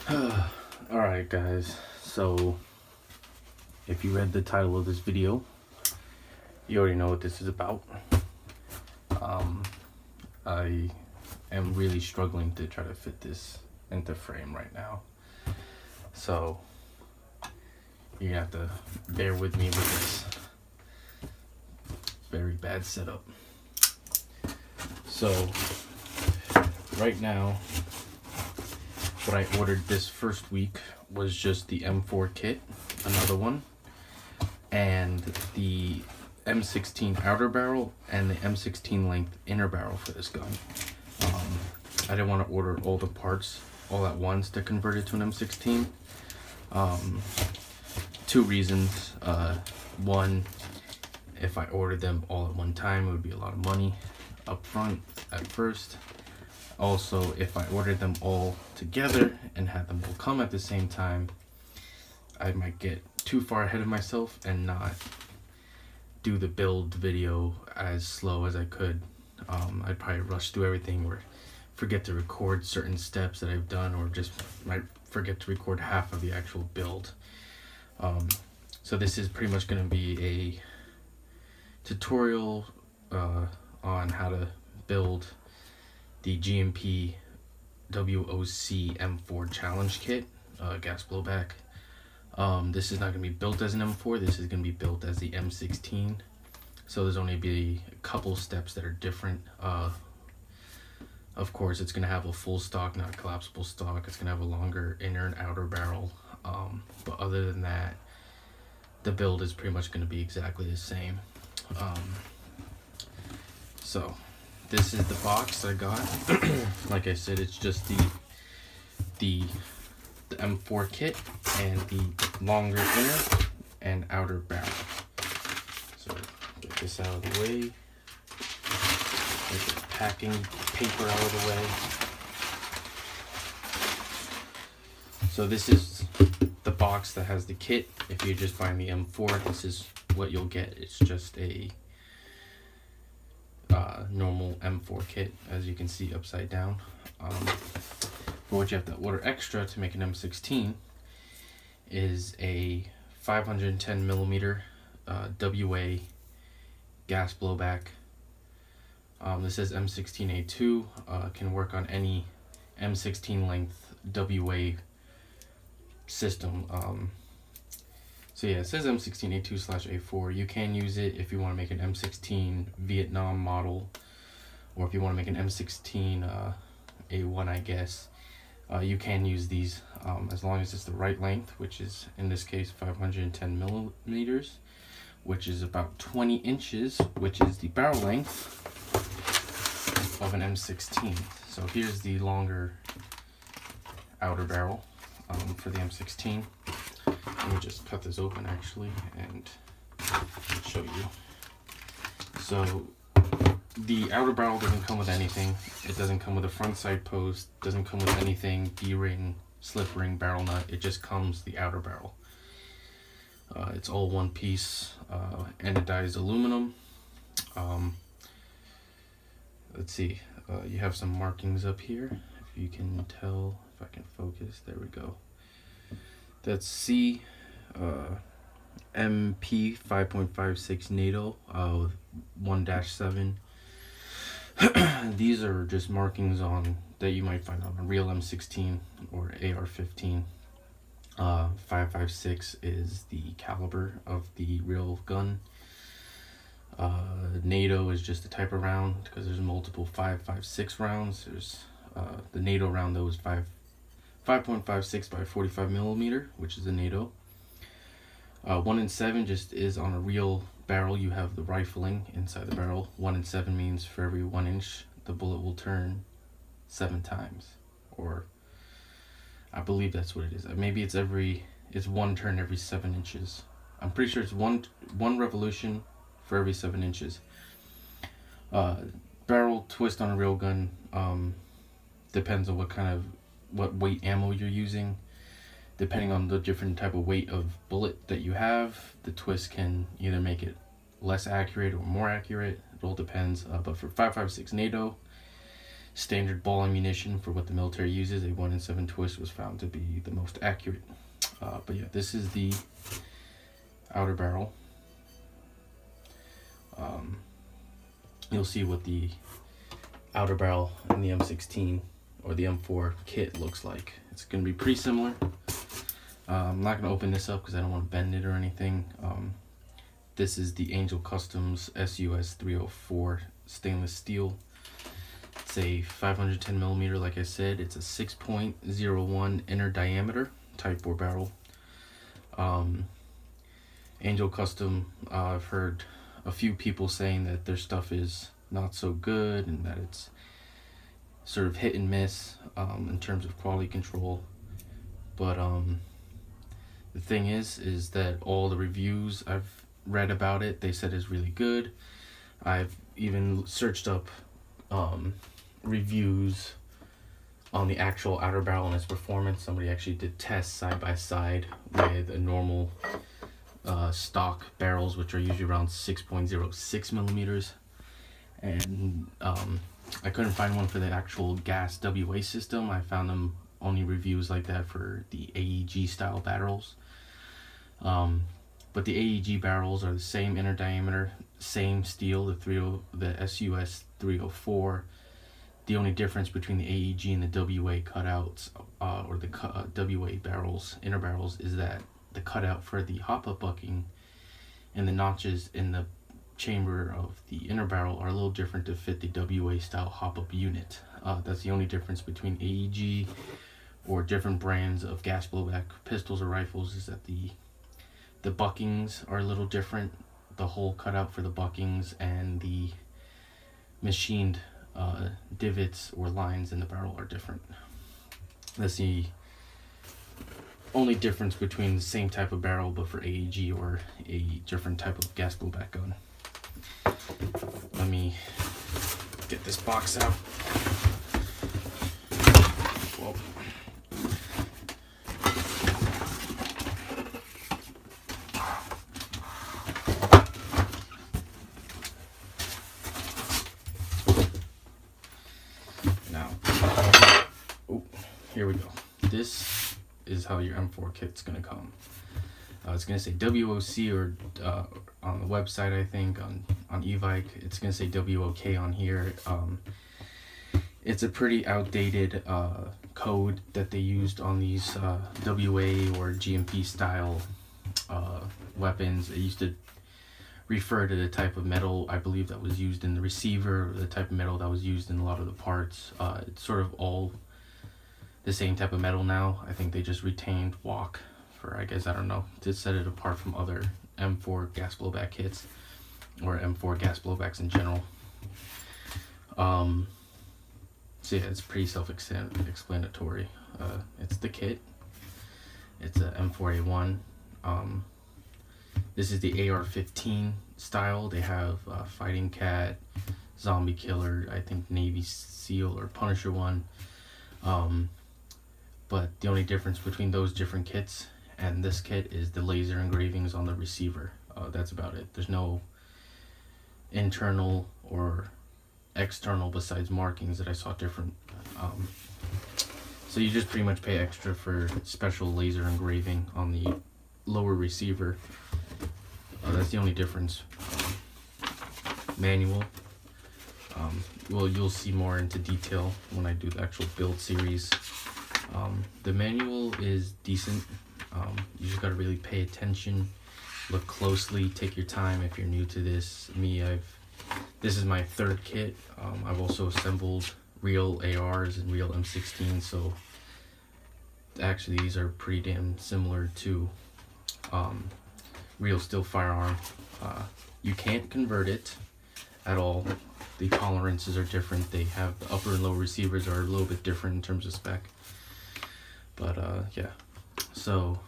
Alright guys, so if you read the title of this video, you already know what this is about. I am really struggling to try to fit this into frame right now. So you're gonna have to bear with me with this very bad setup. So right now, what I ordered this first week was just the M4 kit, another one, and the M16 outer barrel and the M16 length inner barrel for this gun. I didn't want to order all the parts all at once to convert it to an M16. Two reasons. One, if I ordered them all at one time, it would be a lot of money up front at first. Also, if I ordered them all together and had them all come at the same time, I might get too far ahead of myself and not do the build video as slow as I could. I'd probably rush through everything or forget to record certain steps that I've done, or just might forget to record half of the actual build. So this is pretty much going to be a tutorial on how to build the GBB WOC M4 challenge kit, gas blowback. This is not going to be built as an M4, this is going to be built as the M16. So there's only be a couple steps that are different. Of course, it's going to have a full stock, not collapsible stock. It's going to have a longer inner and outer barrel. But other than that, the build is pretty much going to be exactly the same. So this is the box I got. Like I said, it's just the M4 kit and the longer inner and outer barrel. So get this out of the way. Get the packing paper out of the way. So this is the box that has the kit. If you just buy the M4, this is what you'll get. It's just a normal M4 kit, as you can see upside down. But what you have to order extra to make an M16 is a 510 millimeter WA gas blowback. This says M16A4, can work on any M16 length WA system. So yeah, it says M16A2/A4. You can use it if you want to make an M16 Vietnam model, or if you want to make an M16 A1, I guess. You can use these as long as it's the right length, which is in this case 510 millimeters, which is about 20 inches, which is the barrel length of an M16. So here's the longer outer barrel for the M16. Let me just cut this open actually and show you. So the outer barrel doesn't come with anything. It doesn't come with a front side post, doesn't come with anything, D-ring, slip ring, barrel nut. It just comes the outer barrel. It's all one piece, anodized aluminum. Let's see, you have some markings up here. If you can tell, if I can focus, there we go. That's C MP 5.56 NATO 1-7. These are just markings on that you might find on a real M16 or AR-15. 5.56 is the caliber of the real gun. NATO is just the type of round, because there's multiple 5.56 rounds. There's the NATO round though is 5.56 by 45 millimeter, which is a NATO. 1-7 just is on a real barrel. You have the rifling inside the barrel. 1-7 means for every 1 inch, the bullet will turn 7 times, or I believe that's what it is. Maybe it's one turn every 7 inches. I'm pretty sure it's one revolution for every 7 inches. Barrel twist on a real gun depends on what weight ammo you're using. Depending on the different type of weight of bullet that you have, the twist can either make it less accurate or more accurate. It all depends. But for 5.56 NATO, standard ball ammunition for what the military uses. A 1 in 7 twist was found to be the most accurate. But yeah, this is the outer barrel. You'll see what the outer barrel in the M16 or the M4 kit looks like. It's going to be pretty similar. I'm not going to open this up because I don't want to bend it or anything. This is the Angel Customs SUS 304 stainless steel. It's a 510 millimeter, like I said. It's a 6.01 inner diameter Type 4 barrel. Angel Custom, I've heard a few people saying that their stuff is not so good and that it's sort of hit and miss in terms of quality control. But the thing is that all the reviews I've read about it, they said is really good. I've even searched up reviews on the actual outer barrel and its performance. Somebody actually did tests side by side with a normal stock barrels, which are usually around 6.06 millimeters, and I couldn't find one for the actual gas WA system. I found them only reviews like that for the AEG style barrels. But the AEG barrels are the same inner diameter, same steel, the SUS 304. The only difference between the AEG and the WA cutouts, or the WA barrels, inner barrels, is that the cutout for the hop-up bucking and the notches in the chamber of the inner barrel are a little different to fit the WA style hop-up unit. That's the only difference between AEG or different brands of gas blowback pistols or rifles, is that the buckings are a little different. The hole cutout for the buckings and the machined divots or lines in the barrel are different. That's the only difference between the same type of barrel but for AEG or a different type of gas blowback gun. Let me get this box out. Whoa. Now, here we go. This is how your M4 kit's gonna come. It's gonna say WOC or on the website, I think on evike it's gonna say WOK on here. It's a pretty outdated code that they used on these WA or G&P style weapons. It used to refer to the type of metal, I believe, that was used in the receiver, or the type of metal that was used in a lot of the parts. It's sort of all the same type of metal now. I think they just retained WOC for, I guess, I don't know, to set it apart from other M4 gas blowback kits or M4 gas blowbacks in general. So yeah, it's pretty self-explanatory. It's the kit. It's a M4A1. This is the AR-15 style. They have Fighting Cat, Zombie Killer, I think Navy SEAL or Punisher one. But the only difference between those different kits and this kit is the laser engravings on the receiver. That's about it. There's no internal or external besides markings that I saw different. So you just pretty much pay extra for special laser engraving on the lower receiver. That's the only difference. Manual. Well, you'll see more into detail when I do the actual build series. The manual is decent. You just gotta really pay attention, look closely, take your time if you're new to this. This is my third kit. I've also assembled real ARs and real M16, so actually these are pretty damn similar to real steel firearm. You can't convert it at all. The tolerances are different. They have the upper and lower receivers are a little bit different in terms of spec. But yeah, so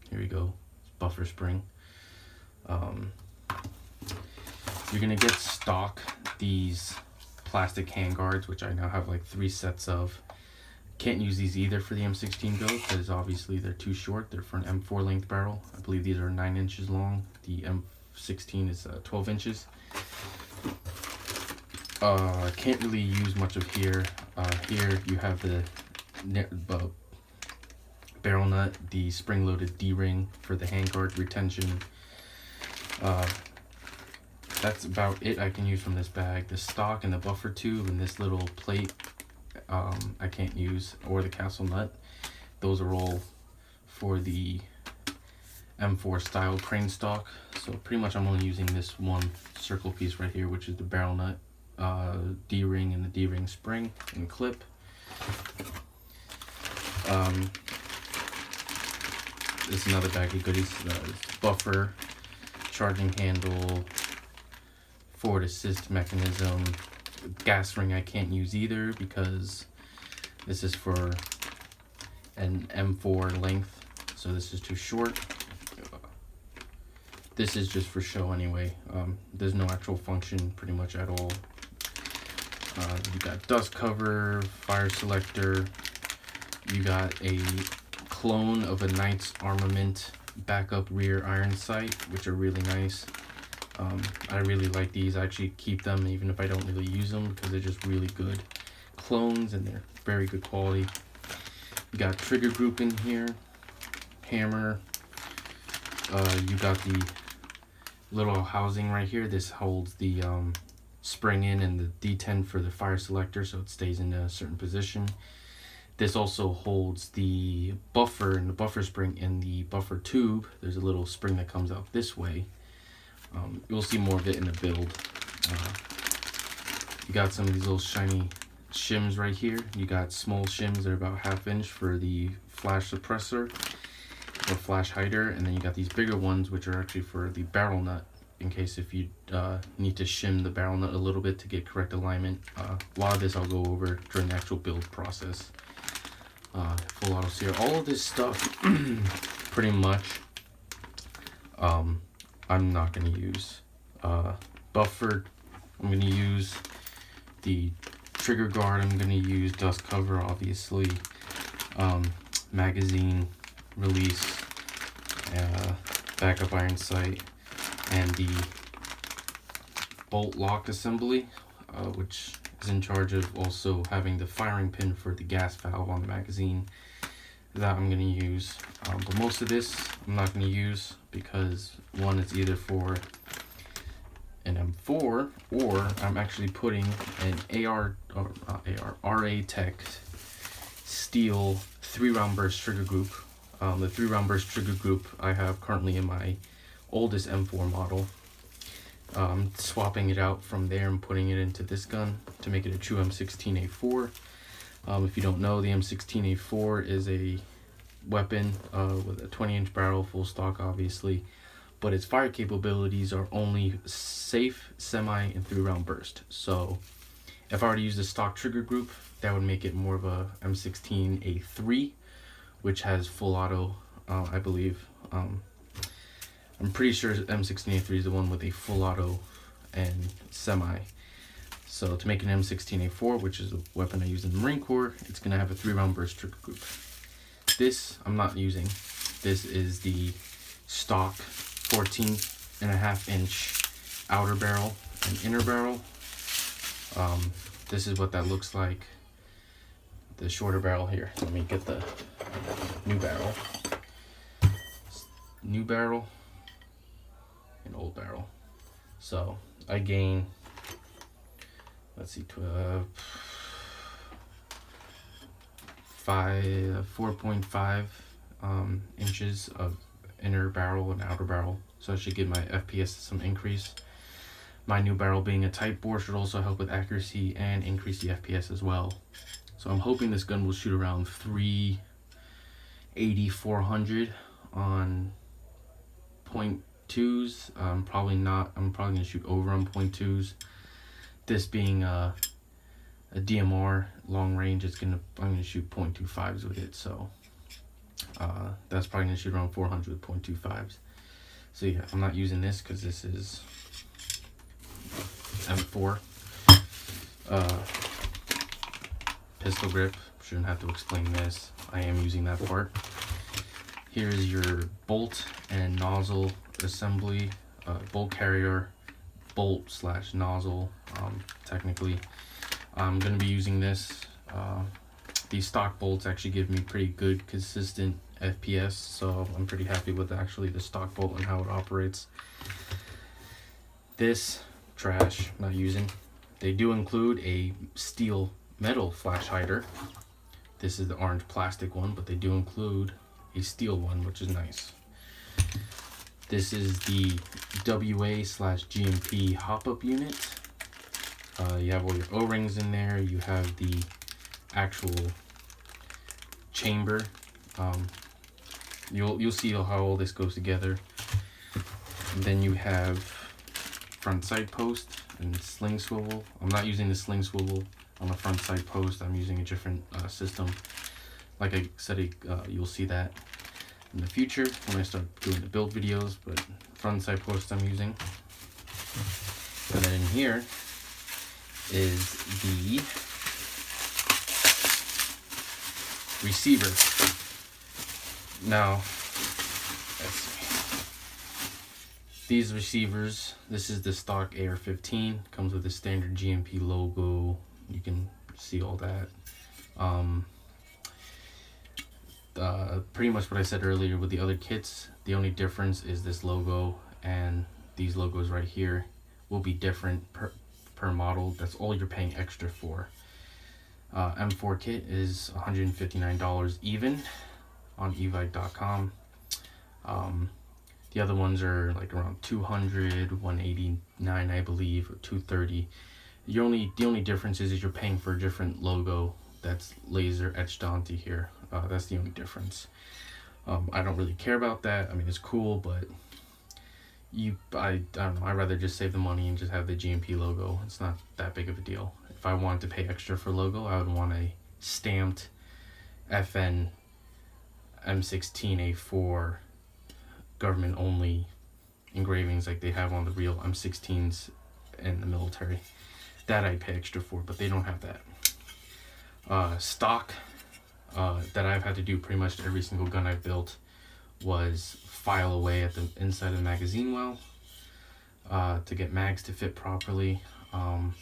here we go. Buffer spring. You're gonna get stock these plastic handguards, which I now have like 3 sets of. Can't use these either for the M16 build because obviously they're too short. They're for an M4 length barrel. I believe these are 9 inches long. The M16 is 12 inches. I can't really use much of here. Here you have the barrel nut, the spring-loaded D-ring for the handguard retention. That's about it I can use from this bag. The stock and the buffer tube and this little plate I can't use, or the castle nut. Those are all for the M4 style crane stock. So pretty much I'm only using this one circle piece right here, which is the barrel nut, D-ring and the D-ring spring and clip. This is another bag of goodies. Buffer, charging handle, forward assist mechanism, gas ring I can't use either because this is for an M4 length, so this is too short. This is just for show anyway. There's no actual function pretty much at all. You got dust cover, fire selector, you got a clone of a Knight's Armament backup rear iron sight, which are really nice. I really like these. I actually keep them even if I don't really use them because they're just really good clones and they're very good quality. You got trigger group in here, hammer. You got the little housing right here. This holds the spring in and the D10 for the fire selector, so it stays in a certain position. This also holds the buffer and the buffer spring in the buffer tube. There's a little spring that comes out this way. You'll see more of it in the build. You got some of these little shiny shims right here. You got small shims that are about 1/2 inch for the flash suppressor or flash hider, and then you got these bigger ones which are actually for the barrel nut in case if you need to shim the barrel nut a little bit to get correct alignment. A lot of this I'll go over during the actual build process. Full auto sear, all of this stuff pretty much I'm not going to use. Buffer, I'm going to use the trigger guard, I'm going to use dust cover obviously, magazine release, backup iron sight, and the bolt lock assembly, which is in charge of also having the firing pin for the gas valve on the magazine. That I'm going to use, but most of this I'm not going to use because one, it's either for an M4 or I'm actually putting an RA Tech steel 3-round burst trigger group. The 3-round burst trigger group I have currently in my oldest M4 model. Swapping it out from there and putting it into this gun to make it a true M16A4. If you don't know, the M16A4 is a weapon with a 20-inch barrel, full stock obviously, but its fire capabilities are only safe, semi, and 3-round burst. So if I were to use the stock trigger group, that would make it more of a M16A3, which has full auto, I believe. I'm pretty sure M16A3 is the one with a full auto and semi. So to make an M16A4, which is a weapon I use in the Marine Corps, it's going to have a 3-round burst trigger group. This I'm not using. This is the stock 14.5 inch outer barrel and inner barrel. This is what that looks like. The shorter barrel here. Let me get the new barrel. New barrel and old barrel. So I gain, let's see, 4.5 inches of inner barrel and outer barrel, so I should give my FPS some increase. My new barrel being a tight bore should also help with accuracy and increase the FPS as well. So I'm hoping this gun will shoot around 380, 400 on .2s. Probably not. I'm probably gonna shoot over on .2s. This being a DMR long range, I'm gonna shoot .25s with it. So that's probably gonna shoot around 400 with .25s. So yeah, I'm not using this because this is M4. Pistol grip, shouldn't have to explain this. I am using that part. Here's your bolt and nozzle assembly, bolt carrier, bolt slash nozzle. Technically, I'm going to be using this. These stock bolts actually give me pretty good consistent FPS, so I'm pretty happy with actually the stock bolt and how it operates. This trash, not using. They do include a steel metal flash hider. This is the orange plastic one, but they do include a steel one, which is nice. This is the WA/GMP hop-up unit. You have all your O-rings in there. You have the actual chamber. You'll see how all this goes together. And then you have front side post and sling swivel. I'm not using the sling swivel on the front side post. I'm using a different system. Like I said, you'll see that in the future when I start doing the build videos, but front side post I'm using. And then in here is the receiver. Now, let's see. These receivers, this is the stock AR-15, comes with the standard GMP logo. You can see all that. Pretty much what I said earlier with the other kits. The only difference is this logo, and these logos right here will be different per model. That's all you're paying extra for. M4 kit is $159 even on evike.com. The other ones are like around 200, 189 I believe, or 230. The only difference is you're paying for a different logo that's laser etched onto here. That's the only difference. I don't really care about that. I mean, it's cool, but I don't know. I'd rather just save the money and just have the GMP logo. It's not that big of a deal. If I wanted to pay extra for logo, I would want a stamped FN M16A4 government only engravings like they have on the real M16s in the military. That I'd pay extra for, but they don't have that. Stock that I've had to do pretty much every single gun I've built was file away at the inside of the magazine well to get mags to fit properly. You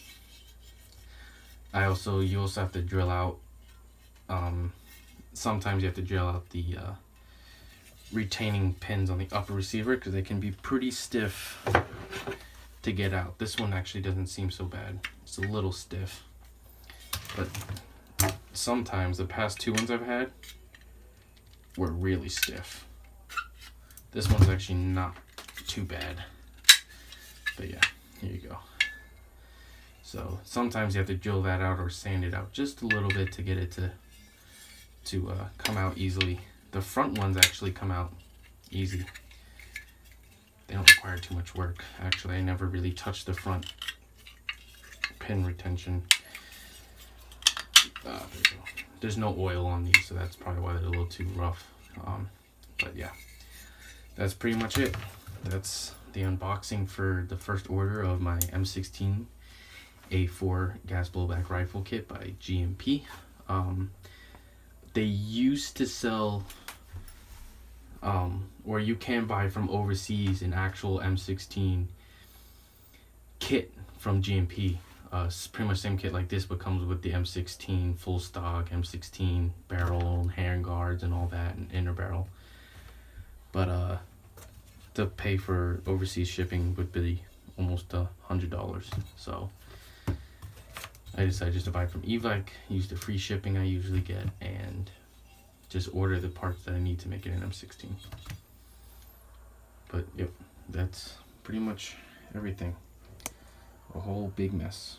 also have to drill out, sometimes you have to drill out the retaining pins on the upper receiver because they can be pretty stiff to get out. This one actually doesn't seem so bad. It's a little stiff, but sometimes the past two ones I've had were really stiff. This one's actually not too bad, but yeah, here you go. So sometimes you have to drill that out or sand it out just a little bit to get it to come out easily. The front ones actually come out easy. They don't require too much work. Actually, I never really touched the front pin retention. There you go. There's no oil on these, so that's probably why they're a little too rough. But yeah, that's pretty much it. That's the unboxing for the first order of my M16A4 gas blowback rifle kit by GMP. They used to sell, or you can buy from overseas, an actual M16 kit from GMP. It's pretty much the same kit like this, but comes with the M16 full stock, M16 barrel, and hand guards and all that, and inner barrel. But to pay for overseas shipping would be almost $100. So I decided just to buy from evike, use the free shipping I usually get, and just order the parts that I need to make it an M16. But yep, that's pretty much everything. A whole big mess.